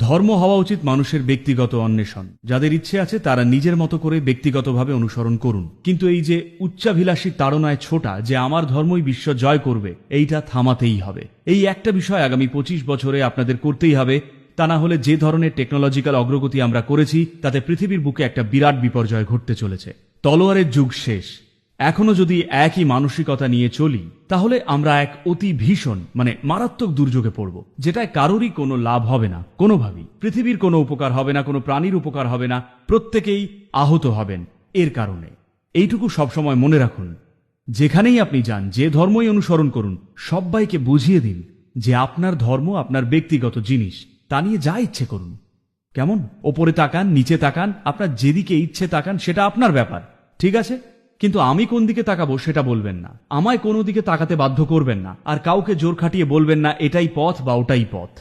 ধর্ম হওয়া উচিত মানুষের ব্যক্তিগত অন্বেষণ। যাদের ইচ্ছে আছে তারা নিজের মতো করে ব্যক্তিগতভাবে অনুসরণ করুন, কিন্তু এই যে উচ্চাভিলাষী তাড়নায় ছোটা যে আমার ধর্মই বিশ্ব জয় করবে, এইটা থামাতেই হবে। এই একটা বিষয় আগামী 25 বছরে আপনাদের করতেই হবে, তা না হলে যে ধরনের টেকনোলজিক্যাল অগ্রগতি আমরা করেছি তাতে পৃথিবীর বুকে একটা বিরাট বিপর্যয় ঘটতে চলেছে। তলোয়ারের যুগ শেষ। এখনো যদি একই মানসিকতা নিয়ে চলি তাহলে আমরা এক অতি ভীষণ মারাত্মক দুর্যোগে পড়ব, যেটায় কারোরই কোনো লাভ হবে না, কোনোভাবেই। পৃথিবীর কোনো উপকার হবে না, কোনো প্রাণীর উপকার হবে না, প্রত্যেকেই আহত হবেন এর কারণে। এইটুকু সবসময় মনে রাখুন, যেখানেই আপনি যান, যে ধর্মই অনুসরণ করুন, সবাইকে বুঝিয়ে দিন যে আপনার ধর্ম আপনার ব্যক্তিগত জিনিস, তা নিয়ে যা ইচ্ছে করুন। কেমন? ওপরে তাকান, নিচে তাকান, আপনার যেদিকে ইচ্ছে তাকান, সেটা আপনার ব্যাপার, ঠিক আছে? কিন্তু আমি কোন দিকে তাকাবো সেটা বলবেন না, আমায় কোনো দিকে তাকাতে বাধ্য করবেন না, আর কাউকে জোর খাটিয়ে বলবেন না এটাই পথ বা ওটাই পথ।